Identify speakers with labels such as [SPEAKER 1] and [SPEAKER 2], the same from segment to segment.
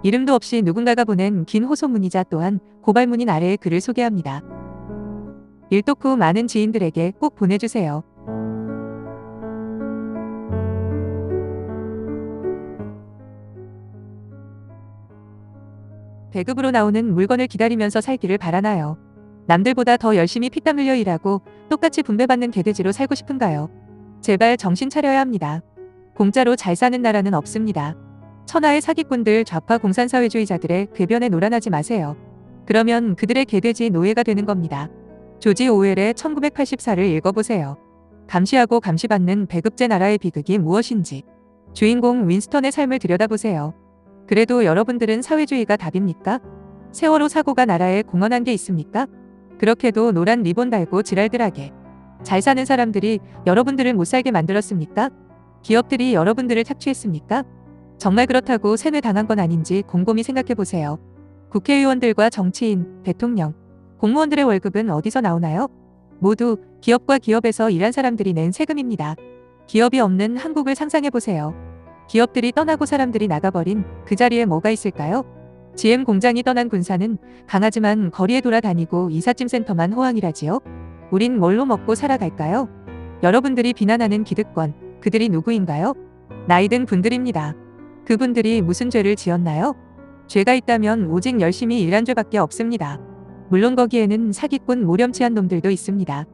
[SPEAKER 1] 이름도 없이 누군가가 보낸 긴 호소문이자 또한 고발문인 아래의 글을 소개합니다. 일독 후 많은 지인들에게 꼭 보내주세요. 배급으로 나오는 물건을 기다리면서 살기를 바라나요? 남들보다 더 열심히 피땀 흘려 일하고 똑같이 분배받는 개돼지로 살고 싶은가요? 제발 정신 차려야 합니다. 공짜로 잘 사는 나라는 없습니다. 천하의 사기꾼들 좌파 공산사회주의자들의 궤변에 놀아나지 마세요. 그러면 그들의 개돼지 노예가 되는 겁니다. 조지 오웰의 1984를 읽어보세요. 감시하고 감시받는 배급제 나라의 비극이 무엇인지 주인공 윈스턴의 삶을 들여다보세요. 그래도 여러분들은 사회주의가 답입니까? 세월호 사고가 나라에 공헌한 게 있습니까? 그렇게도 노란 리본 달고 지랄들하게 잘 사는 사람들이 여러분들을 못 살게 만들었습니까? 기업들이 여러분들을 착취했습니까? 정말 그렇다고 세뇌당한 건 아닌지 곰곰이 생각해보세요. 국회의원들과 정치인, 대통령, 공무원들의 월급은 어디서 나오나요? 모두 기업과 기업에서 일한 사람들이 낸 세금입니다. 기업이 없는 한국을 상상해보세요. 기업들이 떠나고 사람들이 나가버린 그 자리에 뭐가 있을까요? GM 공장이 떠난 군사는 강하지만 거리에 돌아다니고 이삿짐 센터만 호황이라지요? 우린 뭘로 먹고 살아갈까요? 여러분들이 비난하는 기득권, 그들이 누구인가요? 나이든 분들입니다. 그분들이 무슨 죄를 지었나요? 죄가 있다면 오직 열심히 일한 죄밖에 없습니다. 물론 거기에는 사기꾼 모렴치한 놈들도 있습니다.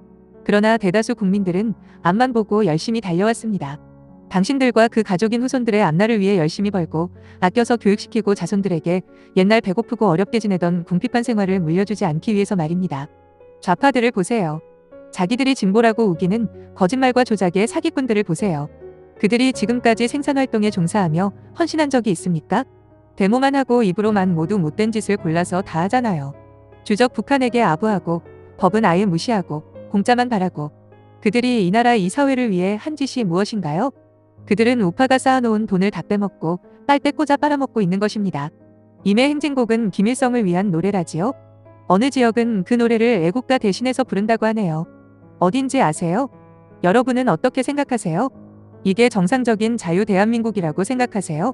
[SPEAKER 1] 그러나 대다수 국민들은 앞만 보고 열심히 달려왔습니다. 당신들과 그 가족인 후손들의 앞날을 위해 열심히 벌고 아껴서 교육시키고 자손들에게 옛날 배고프고 어렵게 지내던 궁핍한 생활을 물려주지 않기 위해서 말입니다. 좌파들을 보세요. 자기들이 진보라고 우기는 거짓말과 조작의 사기꾼들을 보세요. 그들이 지금까지 생산활동에 종사하며 헌신한 적이 있습니까? 데모만 하고 입으로만 모두 못된 짓을 골라서 다 하잖아요. 주적 북한에게 아부하고 법은 아예 무시하고 공짜만 바라고 그들이 이 나라 이 사회를 위해 한 짓이 무엇인가요? 그들은 우파가 쌓아놓은 돈을 다 빼먹고 빨대 꽂아 빨아먹고 있는 것입니다. 임의 행진곡은 김일성을 위한 노래라지요? 어느 지역은 그 노래를 애국가 대신해서 부른다고 하네요. 어딘지 아세요? 여러분은 어떻게 생각하세요? 이게 정상적인 자유 대한민국이라고 생각하세요?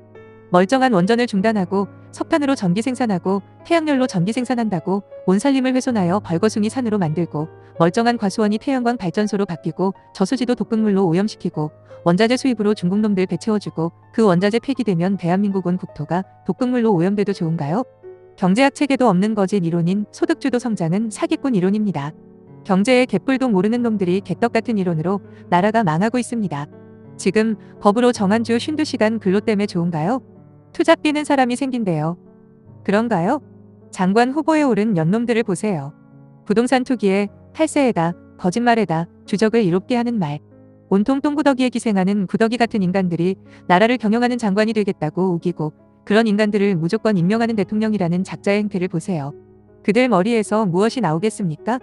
[SPEAKER 1] 멀쩡한 원전을 중단하고 석탄으로 전기 생산하고 태양열로 전기 생산한다고 온 살림을 훼손하여 벌거숭이 산으로 만들고 멀쩡한 과수원이 태양광 발전소로 바뀌고 저수지도 독극물로 오염시키고 원자재 수입으로 중국놈들 배채워주고 그 원자재 폐기되면 대한민국 온 국토가 독극물로 오염돼도 좋은가요? 경제학 책에도 없는 거짓 이론인 소득주도 성장은 사기꾼 이론입니다. 경제의 개뿔도 모르는 놈들이 개떡같은 이론으로 나라가 망하고 있습니다. 지금 법으로 정한 주 52시간 근로 때문에 좋은가요? 투잡 뛰는 사람이 생긴대요. 그런가요? 장관 후보에 오른 연놈들을 보세요. 부동산 투기에 탈세에다 거짓말에다 주적을 이롭게 하는 말. 온통 똥구더기에 기생하는 구더기 같은 인간들이 나라를 경영하는 장관이 되겠다고 우기고 그런 인간들을 무조건 임명하는 대통령이라는 작자의 행태를 보세요. 그들 머리에서 무엇이 나오겠습니까?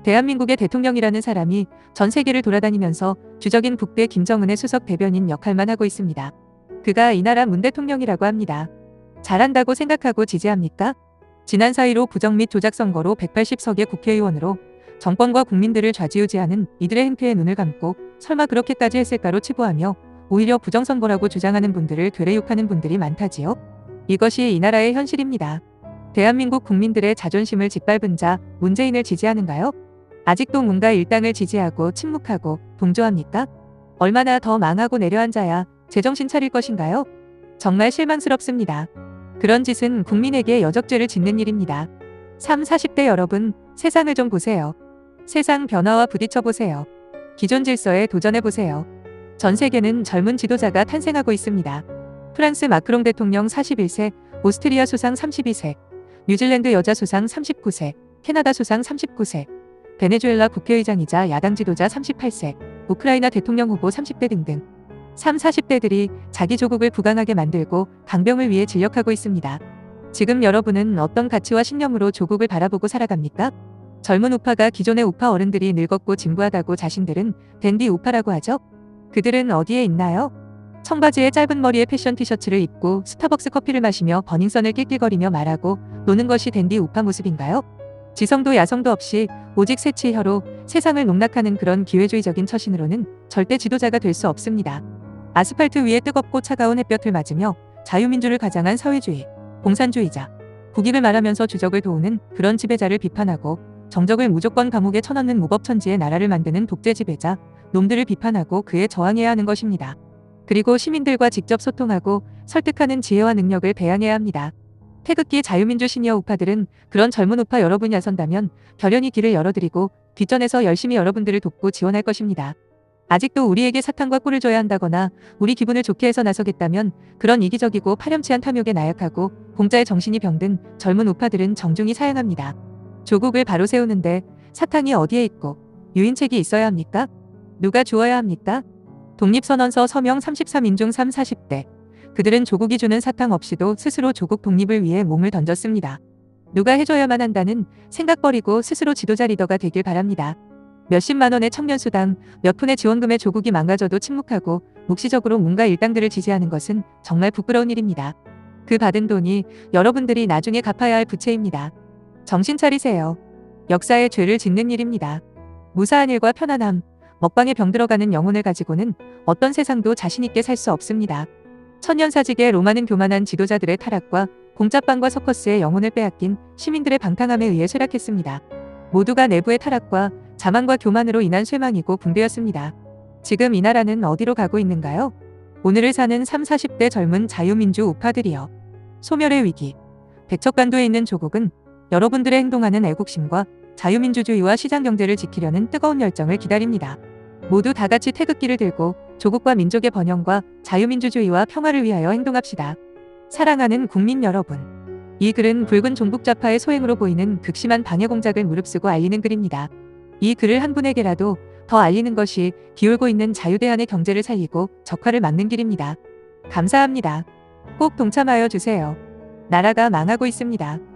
[SPEAKER 1] 대한민국의 대통령이라는 사람이 전 세계를 돌아다니면서 주적인 북대 김정은의 수석 대변인 역할만 하고 있습니다. 그가 이 나라 문 대통령이라고 합니다. 잘한다고 생각하고 지지합니까? 지난 4.15 부정 및 조작 선거로 180석의 국회의원으로 정권과 국민들을 좌지우지하는 이들의 행태에 눈을 감고 설마 그렇게까지 했을까로 치부하며 오히려 부정선거라고 주장하는 분들을 되레욕하는 분들이 많다지요. 이것이 이 나라의 현실입니다. 대한민국 국민들의 자존심을 짓밟은 자 문재인을 지지하는가요? 아직도 문가 일당을 지지하고 침묵하고 동조합니까? 얼마나 더 망하고 내려앉아야 제정신 차릴 것인가요? 정말 실망스럽습니다. 그런 짓은 국민에게 여적죄를 짓는 일입니다. 30, 40대 여러분, 세상을 좀 보세요. 세상 변화와 부딪혀보세요. 기존 질서에 도전해보세요. 전 세계는 젊은 지도자가 탄생하고 있습니다. 프랑스 마크롱 대통령 41세, 오스트리아 수상 32세, 뉴질랜드 여자 수상 39세, 캐나다 수상 39세, 베네수엘라 국회의장이자 야당 지도자 38세, 우크라이나 대통령 후보 30대 등등 30, 40대들이 자기 조국을 부강하게 만들고 강병을 위해 진력하고 있습니다. 지금 여러분은 어떤 가치와 신념으로 조국을 바라보고 살아갑니까? 젊은 우파가 기존의 우파 어른들이 늙었고 진부하다고 자신들은 댄디 우파라고 하죠? 그들은 어디에 있나요? 청바지에 짧은 머리에 패션 티셔츠를 입고 스타벅스 커피를 마시며 버닝썬을 낄낄거리며 말하고 노는 것이 댄디 우파 모습인가요? 지성도 야성도 없이 오직 새치혀로 세상을 농락하는 그런 기회주의적인 처신으로는 절대 지도자가 될 수 없습니다. 아스팔트 위에 뜨겁고 차가운 햇볕을 맞으며 자유민주를 가장한 사회주의, 공산주의자, 국익을 말하면서 주적을 도우는 그런 지배자를 비판하고 정적을 무조건 감옥에 쳐넣는 무법천지의 나라를 만드는 독재 지배자, 놈들을 비판하고 그에 저항해야 하는 것입니다. 그리고 시민들과 직접 소통하고 설득하는 지혜와 능력을 배양해야 합니다. 태극기 자유민주 시니어 우파들은 그런 젊은 우파 여러분이 나선다면 결연히 길을 열어드리고 뒷전에서 열심히 여러분들을 돕고 지원할 것입니다. 아직도 우리에게 사탕과 꿀을 줘야 한다거나 우리 기분을 좋게 해서 나서겠다면 그런 이기적이고 파렴치한 탐욕에 나약하고 공자의 정신이 병든 젊은 우파들은 정중히 사양합니다. 조국을 바로 세우는데 사탕이 어디에 있고 유인책이 있어야 합니까? 누가 주어야 합니까? 독립선언서 서명 33인중 3, 40대. 그들은 조국이 주는 사탕 없이도 스스로 조국 독립을 위해 몸을 던졌습니다. 누가 해줘야만 한다는 생각 버리고 스스로 지도자 리더가 되길 바랍니다. 몇십만 원의 청년수당, 몇 푼의 지원금에 조국이 망가져도 침묵하고 묵시적으로 뭔가 일당들을 지지하는 것은 정말 부끄러운 일입니다. 그 받은 돈이 여러분들이 나중에 갚아야 할 부채입니다. 정신 차리세요. 역사의 죄를 짓는 일입니다. 무사한 일과 편안함, 먹방에 병들어가는 영혼을 가지고는 어떤 세상도 자신있게 살 수 없습니다. 천년사직의 로마는 교만한 지도자들의 타락과 공짜빵과 서커스의 영혼을 빼앗긴 시민들의 방탕함에 의해 쇠락했습니다. 모두가 내부의 타락과 자만과 교만으로 인한 쇠망이고 붕괴였습니다. 지금 이 나라는 어디로 가고 있는가요? 오늘을 사는 3, 40대 젊은 자유민주 우파들이여. 소멸의 위기. 백척간도에 있는 조국은 여러분들의 행동하는 애국심과 자유민주주의와 시장경제를 지키려는 뜨거운 열정을 기다립니다. 모두 다 같이 태극기를 들고 조국과 민족의 번영과 자유민주주의와 평화를 위하여 행동합시다. 사랑하는 국민 여러분. 이 글은 붉은 종북좌파의 소행으로 보이는 극심한 방해 공작을 무릅쓰고 알리는 글입니다. 이 글을 한 분에게라도 더 알리는 것이 기울고 있는 자유대한의 경제를 살리고 적화를 막는 길입니다. 감사합니다. 꼭 동참하여 주세요. 나라가 망하고 있습니다.